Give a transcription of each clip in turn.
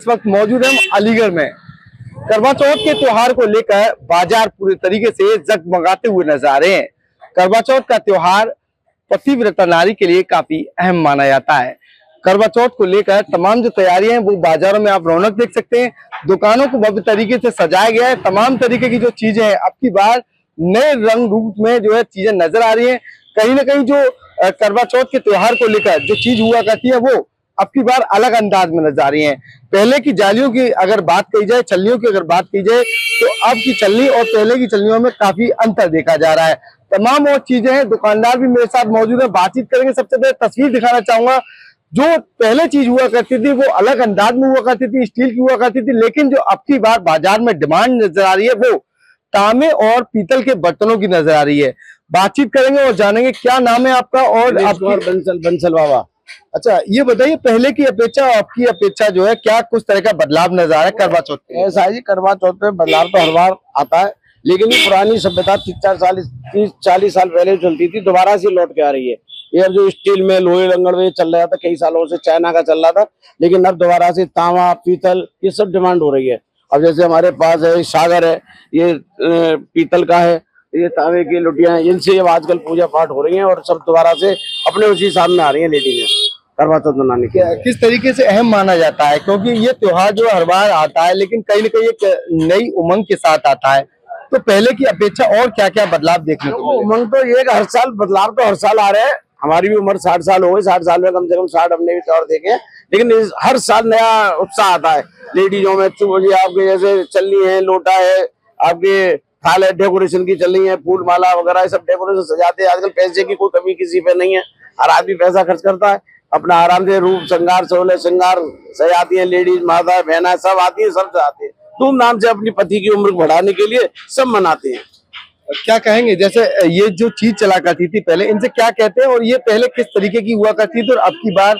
इस वक्त मौजूद है हम अलीगढ़ में। करवा चौथ के त्योहार को लेकर बाजार पूरे तरीके से जगमगाते हुए नजर आ रहे हैं। करवा चौथ का त्योहार पतिव्रता नारी के लिए काफी अहम माना जाता है। करवा चौथ को लेकर तमाम जो तैयारियां हैं वो बाजारों में आप रौनक देख सकते हैं। दुकानों को भव्य तरीके से सजाया गया है। तमाम तरीके की जो चीजें हैं अब की बार नए रंग रूप में जो है चीजें नजर आ रही हैं। कहीं ना कहीं जो करवा चौथ के त्योहार को लेकर जो चीज हुआ करती है वो अब की बार अलग अंदाज में नजर आ रही है। पहले की जालियों की अगर बात की जाए, छल्लियों की अगर बात की जाए, तो अब की छल्ली और पहले की छल्लियों में काफी अंतर देखा जा रहा है। तमाम और चीजें हैं, दुकानदार भी मेरे साथ मौजूद है, बातचीत करेंगे। सबसे पहले तस्वीर दिखाना चाहूंगा। जो पहले चीज हुआ करती थी वो अलग अंदाज में हुआ करती थी, स्टील की हुआ करती थी, लेकिन जो अब की बार बाजार में डिमांड नजर आ रही है वो तांबे और पीतल के बर्तनों की नजर आ रही है। बातचीत करेंगे और जानेंगे क्या नाम है आपका और आपकी। बंसल बाबा। अच्छा, ये बताइए पहले की अपेक्षा और आपकी अपेक्षा जो है क्या कुछ तरह का बदलाव नजर आ रहा है करवा चौथ पे? ऐसा है जी, करवा चौथ पे बदलाव तो हर बार आता है, लेकिन ये पुरानी सभ्यता 30-40 साल पहले चलती थी, दोबारा से लौट के आ रही है। ये अब जो स्टील में लोहे लंगड़ में चल रहा था, कई सालों से चाइना का चल रहा था, लेकिन अब दोबारा से तांबा पीतल ये सब डिमांड हो रही है। अब जैसे हमारे पास है सागर है, ये पीतल का है, ये तांबे की लुटियां हैं, इनसे अब आजकल पूजा पाठ हो रही है और सब दोबारा से अपने उसी हिसाब में आ रही है लेडी में करवा चौथ मनाने के। किस तरीके से अहम माना जाता है, क्योंकि ये त्योहार जो हर बार आता है लेकिन कहीं ना कहीं एक नई उमंग के साथ आता है, तो पहले की अपेक्षा और क्या क्या बदलाव देखने को मिले? उमंग तो ये हर साल बदलाव तो हर साल आ रहे हैं। हमारी भी उम्र 60 साल हो गई, 60 साल में कम से कम 60 हमने भी त्योहार देखे हैं, लेकिन हर साल नया उत्साह आता है लेडीजों में। आपके जैसे चलनी है, लोटा है, आपके थाल है, डेकोरेशन की चल रही है, फूल माला वगैरह सब डेकोरेशन सजाते हैं। आजकल पैसे की कोई कमी किसी पे नहीं है, हर आदमी पैसा खर्च करता है, अपना आराम से रूप श्रृंगार सोलह श्रृंगार सजाती है। लेडीज माता बहना सब आती है, सब सजाती है धूमधाम से, अपनी पति की उम्र बढ़ाने के लिए सब मनाते हैं। क्या कहेंगे, जैसे ये जो चीज चला करती थी पहले, इनसे क्या कहते हैं और ये पहले किस तरीके की हुआ करती थी और अब की बार?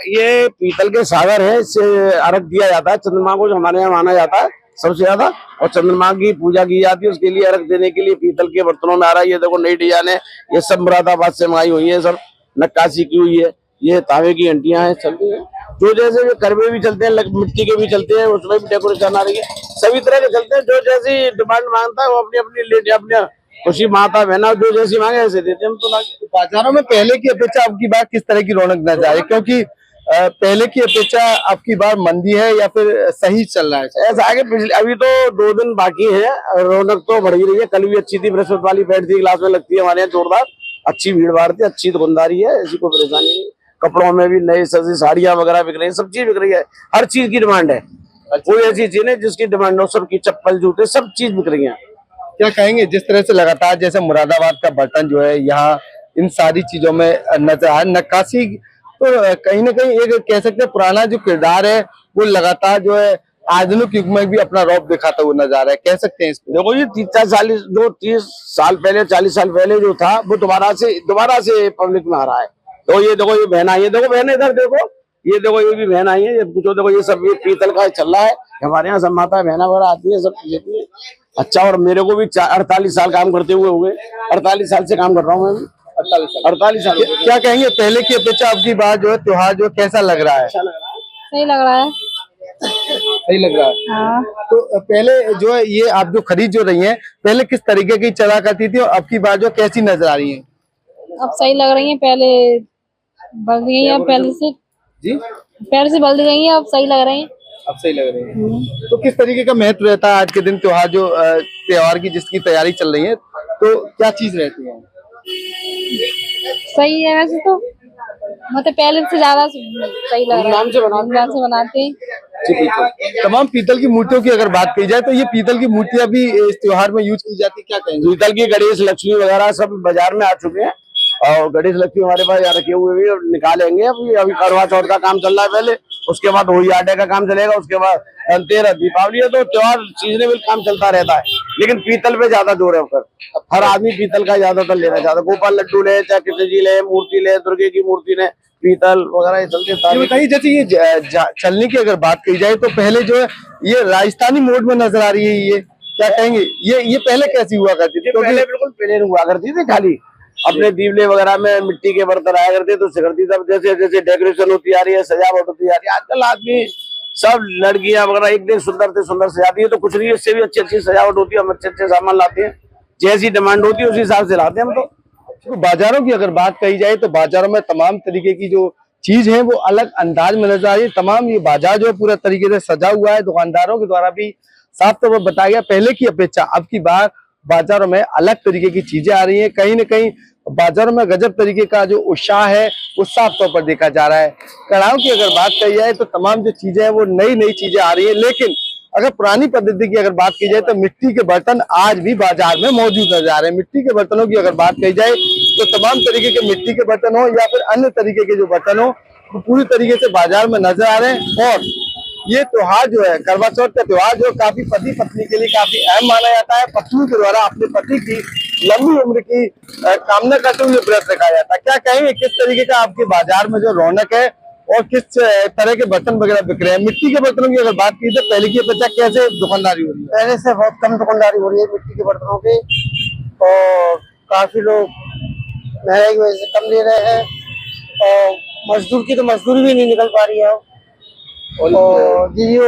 ये पीतल के सागर है, इससे अर्घ दिया जाता है चंद्रमा को, जो हमारे यहाँ माना जाता है सबसे ज्यादा, और चंद्रमा की पूजा की जाती है। उसके लिए अर्घ देने के लिए पीतल के बर्तनों में आ रहा है। ये देखो नई डिजाइन है, ये सब मुरादाबाद से मंगाई हुई है, सब नक्काशी की हुई है। ये तांबे की अंटियां हैं, चलती है जो जैसे करवे भी चलते हैं, मिट्टी के भी चलते हैं, उसमें भी डेकोरेशन आ रही है। सभी तरह के चलते हैं, जो जैसी डिमांड मांगता है वो अपनी अपनी लेडी अपने खुशी माता बहना जो जैसी मांगे ऐसे देते हैं हम। तो बाजारों में पहले की अपेक्षा अब की बार किस तरह की रौनक नजर आ रही है, क्योंकि पहले की अपेक्षा अब की बार मंदी है या फिर सही चल रहा है? ऐसा है कि पिछले अभी तो 2 दिन बाकी है, रौनक तो बढ़ ही रही है। कल भी अच्छी थी, बृहस्पति वाली बैठ थी, क्लास में लगती है हमारे यहाँ जोरदार, अच्छी भीड़ भाड़ थी, अच्छी दुकानदारी है, ऐसी कोई परेशानी नहीं। कपड़ों में भी नई सजी साड़ियां वगैरह बिक रही है, सब चीज बिक रही है, हर चीज की डिमांड है। कोई ऐसी चीज नहीं जिसकी डिमांड हो, सबकी चप्पल जूते सब चीज बिक रही है। क्या कहेंगे, जिस तरह से लगातार जैसे मुरादाबाद का बर्तन जो है यहाँ इन सारी चीजों में नजर आ, नक्काशी तो कहीं ना कहीं एक कह सकते हैं पुराना जो किरदार है वो लगातार जो है आधुनिक युग में भी अपना रौब दिखाता हुआ नजर आ रहा है, कह सकते हैं इसको? देखो ये 30 साल पहले 40 साल पहले जो था वो दोबारा से पब्लिक में आ रहा है। तो ये देखो ये बहन आई है, देखो बहन इधर देखो, ये देखो ये भी बहन आई है, ये पूछो देखो ये सब पीतल का चल रहा है। हमारे यहाँ सब माता बहना वगैरह आती है, सब लेती है। अच्छा, और मेरे को भी 48 साल काम करते हुए 48 साल से काम कर रहा हूँ मैं भी। 48 साल। क्या कहेंगे, पहले की अपेक्षा अब की बार जो है त्योहार जो कैसा लग रहा है? सही लग रहा है। सही लग रहा है। हाँ। तो पहले जो है ये आप जो खरीद जो रही हैं, पहले किस तरीके की चला करती थी और अब की बार जो कैसी नजर आ रही है? अब सही लग रही है, पहले बढ़ गई है, पहले से बढ़ गई है, अब सही लग रही है। अब सही लग रही है। तो किस तरीके का महत्व रहता है आज के दिन त्योहार जो त्योहार की जिसकी तैयारी चल रही है, तो क्या चीज रहती है? सही है वैसे तो, मतलब पहले से ज्यादा सही लग रहा है, धूमधाम से बनाते हैं। तमाम पीतल की मूर्तियों की अगर बात की जाए तो ये पीतल की मूर्तियां भी इस त्योहार में यूज की जाती है, क्या कहेंगे? पीतल की गणेश लक्ष्मी वगैरह सब बाजार में आ चुके हैं, और गणेश लक्ष्मी हमारे पास यहाँ रखे हुए भी निकालेंगे। अभी करवा चौथ का काम चल रहा है पहले, उसके बाद होली आटे का काम चलेगा, उसके बाद धनतेरस दीपावली है, तो त्योहार सीजनेबल काम चलता रहता है। लेकिन पीतल पे ज्यादा जोर है, हर आदमी पीतल का ज्यादातर लेना चाहता है। गोपाल लड्डू ले, चाहे कृष्ण जी ले, मूर्ति ले, दुर्गे की मूर्ति ले, पीतल वगैरह ये चलते। बताइए, जैसे ये चलने की अगर बात की जाए तो पहले जो है ये राजस्थानी मोड में नजर आ रही है, ये क्या कहेंगे, ये पहले कैसी हुआ करती थी? पहले बिल्कुल प्लेन हुआ करती थी, खाली अपने दीवले वगैरह में मिट्टी के बर्तन आया करते तो सिकड़ती। तब जैसे जैसे डेकोरेशन होती आ रही है, सजावट होती आ रही है, आजकल आदमी सब लड़कियां वगैरह एक दिन सुंदर से सुंदर सजाती है, तो कुछ नहीं, इससे भी अच्छी अच्छी सजावट होती है, हम अच्छे अच्छे सामान लाते हैं, जैसी डिमांड होती है उसी हिसाब से लाते हैं हम। तो बाजारों की अगर बात कही जाए तो बाजारों में तमाम तरीके की जो चीज है वो अलग अंदाज में नजर आ रही है। तमाम ये बाजार जो है पूरा तरीके से सजा हुआ है, दुकानदारों के द्वारा भी साफ तौर पर बताया गया पहले की अपेक्षा अब की बार बाजारों में अलग तरीके की चीजें आ रही हैं। कहीं न कहीं बाजारों में गजब तरीके का जो उत्साह है वो साफ तौर पर देखा जा रहा है। कढ़ाओं की अगर बात कही जाए तो तमाम जो चीजें हैं वो नई नई चीजें आ रही है, लेकिन अगर पुरानी पद्धति की अगर बात की जाए तो मिट्टी के बर्तन आज भी बाजार में मौजूद नजर आ रहे हैं। मिट्टी के बर्तनों की अगर बात कही जाए तो तमाम तरीके के मिट्टी के बर्तन हो या फिर अन्य तरीके के जो बर्तन हो वो पूरी तरीके से बाजार में नजर आ रहे हैं। और ये त्योहार जो है करवा चौथ का त्योहार जो काफी पति पत्नी के लिए काफी अहम माना जाता है। पत्नी के द्वारा अपने पति की लंबी उम्र की कामना करते हुए व्रत रखा जाता है। क्या कहेंगे किस तरीके का आपके बाजार में जो रौनक है और किस तरह के बर्तन वगैरह बिक रहे हैं? मिट्टी के बर्तनों की अगर बात की तो पहले की अपेक्षा कैसे दुकानदारी हो रही है? पहले से बहुत कम दुकानदारी हो रही है मिट्टी के बर्तनों की, और काफी लोग महंगाई की वजह से कम ले रहे हैं, और मजदूर की तो मजदूरी भी नहीं निकल पा रही है। और जो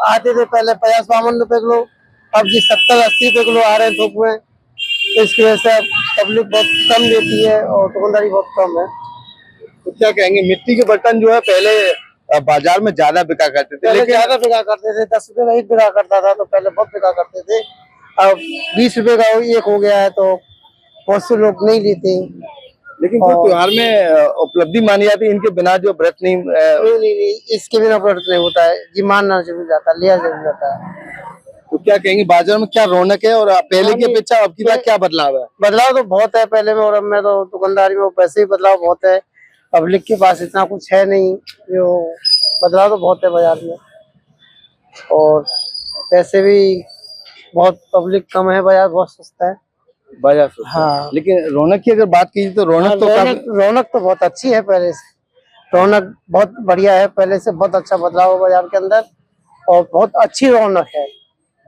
आते थे पहले 50-52 रुपए किलो, अब जी 70-80 रुपए किलो आ रहे हैं थोक में। तो इसकी वजह से पब्लिक बहुत कम लेती है और दुकानदारी बहुत कम है। तो क्या कहेंगे मिट्टी के बर्तन जो है पहले बाजार में ज्यादा बिका करते थे, पहले ज्यादा बिका करते थे, 10 रुपए का एक बिका करता था, तो पहले बहुत बिका करते थे। अब 20 रुपए का एक हो गया है, तो बहुत से लोग नहीं लेते। लेकिन जो त्योहार में उपलब्धि मानी जाती है इनके बिना जो व्रत नहीं, इसके बिना व्रत नहीं होता है जी, मानना जरूर जाता है, लिया जरूर जाता है। तो क्या कहेंगे बाजार में क्या रौनक है और पहले की अपेक्षा अब की बार क्या बदलाव है? बदलाव तो बहुत है पहले में और अब में, तो दुकानदारी में वैसे ही बदलाव बहुत है। पब्लिक के पास इतना कुछ है नहीं, जो बदलाव तो बहुत है बाजार में, और पैसे भी बहुत पब्लिक कम है, बाजार बहुत सस्ता है बाजार से। हाँ, लेकिन रौनक की अगर बात की तो रौनक तो बहुत अच्छी है पहले से। रौनक बहुत बढ़िया है, पहले से बहुत अच्छा बदलाव है बाजार के अंदर, और बहुत अच्छी रौनक है।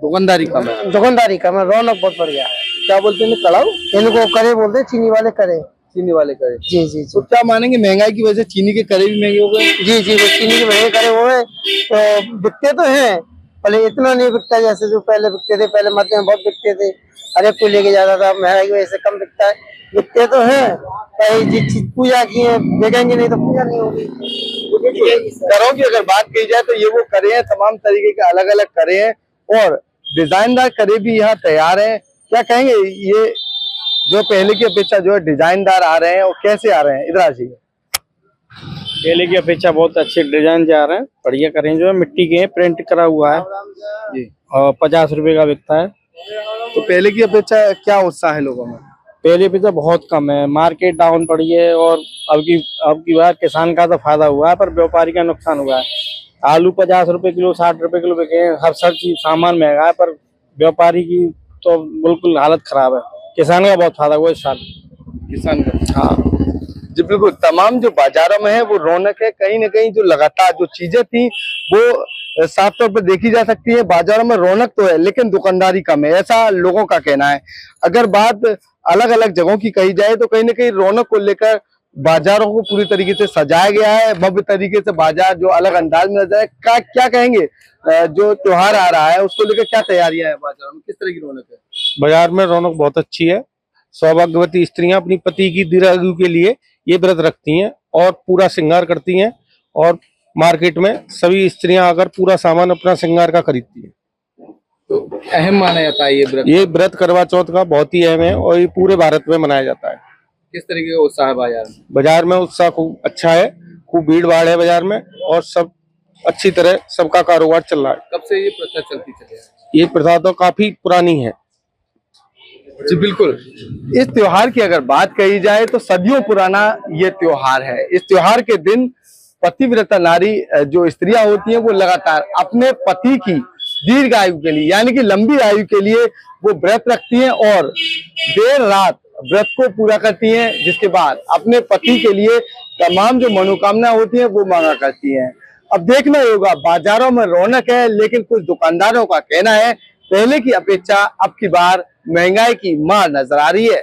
दुकानदारी कम है, दुकानदारी कम है, रौनक बहुत बढ़िया है। क्या बोलते हैं कड़ाऊ? इनको करे बोलते हैं, चीनी वाले करे। चीनी वाले करे? जी जी जी। तो क्या मानेंगे महंगाई की वजह से चीनी के करे भी महंगे हो गए? जी जी, वो चीनी के महंगे करे हुए तो बिकते तो हैं, पहले इतना नहीं बिकता जैसे जो पहले बिकते थे। पहले मध्य में बहुत बिकते थे, हर एक को लेके जाता था। महंगाई की वजह से कम बिकता है, बिकते तो हैं। जिस चीज पूजा की है बिकेंगे, नहीं तो पूजा नहीं होगी। करों की अगर बात की जाए तो ये वो करे हैं, तमाम तरीके के अलग अलग करे हैं और डिजाइनदार करे भी यहाँ तैयार हैं। क्या कहेंगे ये जो पहले की अपेक्षा जो है डिजाइनदार आ रहे हैं और कैसे आ रहे हैं? इधर आइए। पहले की अपेक्षा बहुत अच्छे डिजाइन जा रहे हैं, बढ़िया करें। जो है मिट्टी के प्रिंट करा हुआ है जी, और 50 रुपए का बिकता है। तो पहले की अपेक्षा क्या उत्साह है लोगों में? पहले पे तो बहुत कम है, मार्केट डाउन पड़ी है, और अब की बार किसान का तो फायदा हुआ है पर व्यापारी का नुकसान हुआ है। आलू 50 रुपए किलो, 60 रुपए किलो बिके हैं, हर चीज सामान महंगा है, पर व्यापारी की तो बिल्कुल हालत खराब है। किसान का बहुत फायदा हुआ इस साल, किसान का। हाँ जी बिल्कुल, तमाम जो बाजारों में है वो रौनक है। कहीं ना कहीं जो लगातार जो चीजें थी वो साफ तौर पर देखी जा सकती है। बाजारों में रौनक तो है लेकिन दुकानदारी कम है, ऐसा लोगों का कहना है। अगर बात अलग अलग जगहों की कही जाए तो कहीं ना कहीं रौनक को लेकर बाजारों को पूरी तरीके से सजाया गया है, भव्य तरीके से बाजार जो अलग अंदाज में नजर है। क्या कहेंगे जो त्योहार आ रहा है उसको लेकर क्या तैयारियां है बाजारों में, किस तरह की रौनक है? बाजार में रौनक बहुत अच्छी है। सौभाग्यवती स्त्रियां अपनी पति की दीर्घायु के लिए ये व्रत रखती हैं और पूरा श्रृंगार करती हैं, और मार्केट में सभी स्त्रियां आकर पूरा सामान अपना श्रृंगार का खरीदती हैं। तो अहम माना जाता है ये व्रत? ये व्रत करवा चौथ का बहुत ही अहम है और ये पूरे भारत में मनाया जाता है। किस तरीके का उत्साह है बाजार में? बाजार में उत्साह खूब अच्छा है, खूब भीड़ भाड़ है बाजार में, और सब अच्छी तरह सबका कारोबार चल रहा है। कब से ये प्रथा चलती चली है? ये प्रथा तो काफी पुरानी है। जी बिल्कुल, इस त्योहार की अगर बात कही जाए तो सदियों पुराना ये त्योहार है। इस त्योहार के दिन पतिव्रता नारी जो स्त्रियां होती हैं वो लगातार अपने पति की दीर्घ आयु के लिए यानी कि लंबी आयु के लिए वो व्रत रखती हैं और देर रात व्रत को पूरा करती हैं, जिसके बाद अपने पति के लिए तमाम जो मनोकामना होती है वो मांगा करती हैं। अब देखना होगा, बाजारों में रौनक है लेकिन कुछ दुकानदारों का कहना है पहले की अपेक्षा अब की बार महंगाई की मार नजर आ रही है।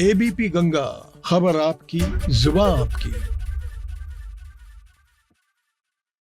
एबीपी गंगा, खबर आपकी, जुबान आपकी।